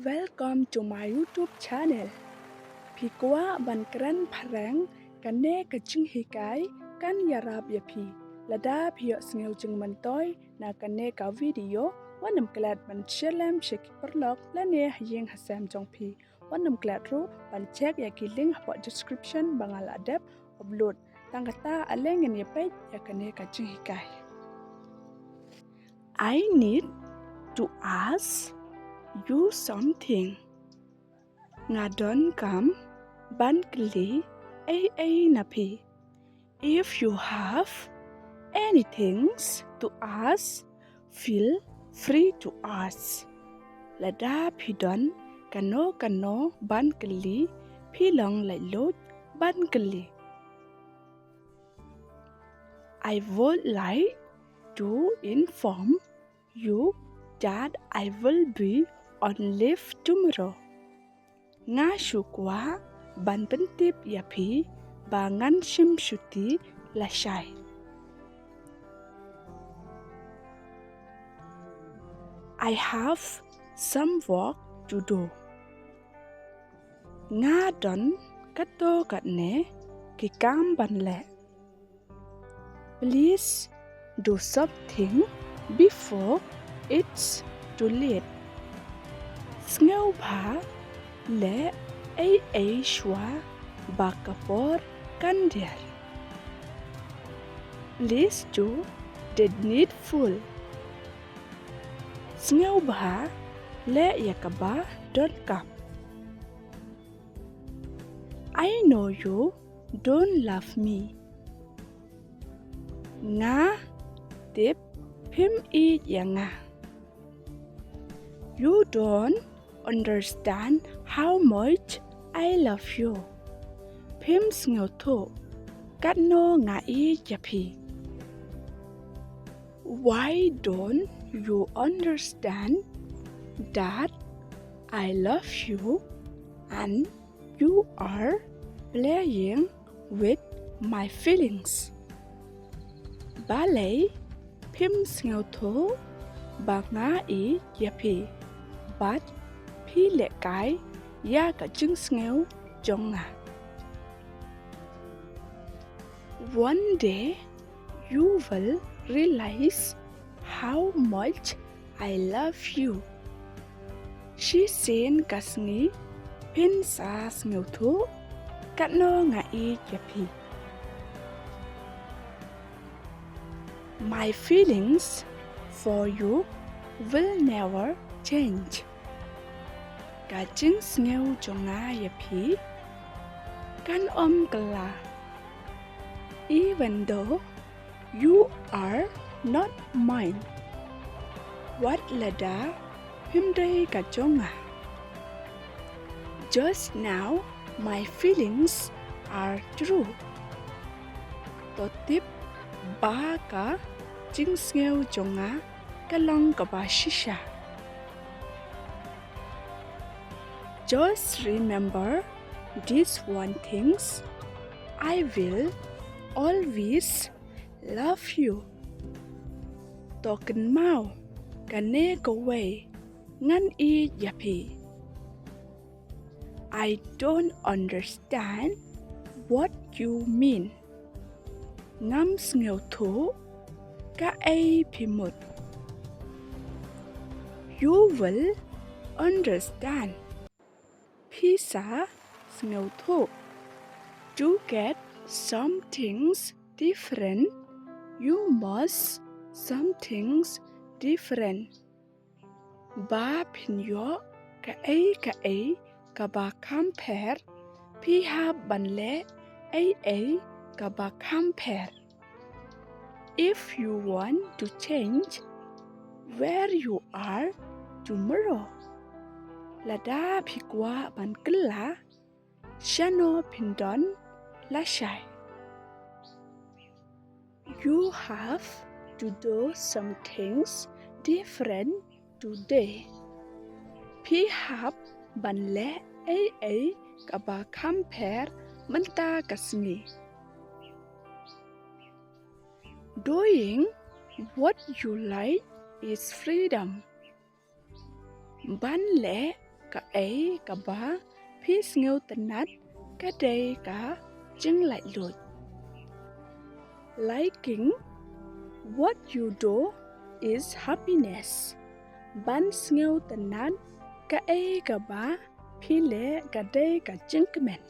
Welcome to my YouTube channel. Phi kwa ban kran pharang kane kaching hikai kan yarab ya phi lada phi sngew chung man toy na kane ka video wanam klat ban shelem shek perlok la ne hyeng hasam jong phi wanam klat ru ban check ya ki link hapo description bangal adap upload tangata aleng ni page ya kane kaching hikai. I need to ask you something. Nga don kam ban kli ai na phi. If you have anything to ask, feel free to ask. Lada phi don kano ban kli phi long lại lốt ban kli. I would like to inform you that I will be on leave tomorrow. Nga shu quá ban bấn tiếp ya phi ba ngan sim shuti la shai. I have some work to do. Nga don kato kat ne ki kam ban le. Please do something before it's too late. Sngew bha le ai shwa ba kapor kandial. Please do the needful. Sngew bha le yakaba don't come. I know you don't love me. Nga tip him I yanga. You don't understand how much I love you. Phim sngew tho kat no nga I yapi. Why don't you understand that I love you and you are playing with my feelings? Ba lấy phim sngew tho ba nga I yapi. But phi lệ cái ya cả chứng sngew trong ngà. One day you will realize how much I love you. She sen kasngi pin sa sngew thu kat no nga I yapi. My feelings for you will never change. Cả chứng sngew trong nga yapi kan kala. Even though you are not mine. What lada him day ka chonga. Just now my feelings are true. To tip ba ka chứng sngew chonga kalong ka ba shisha. Just remember these one things. I will always love you. Token mau kane go way ngan I yapi. I don't understand what you mean. Ngam sngew thu ka ai phi một. You will understand. Phi sa sngew thu. To get some things different, you must some things different. Ba phin yo ka ai ka ba compare phi ha ban le ai ka ba compare. If you want to change where you are tomorrow, lada phi kwa ban kla shano phin don la shai. You have to do some things different today. Phi hap ban le ai ka ba compare manta kasni. Doing what you like is freedom. Ban le cả ấy cả bá phi ngêu tận nát cả đây cả chứng lại lụi liking what you do is happiness ban ngêu tận nát cả ấy cả bá phi lệ cả đây cả chứng cái mền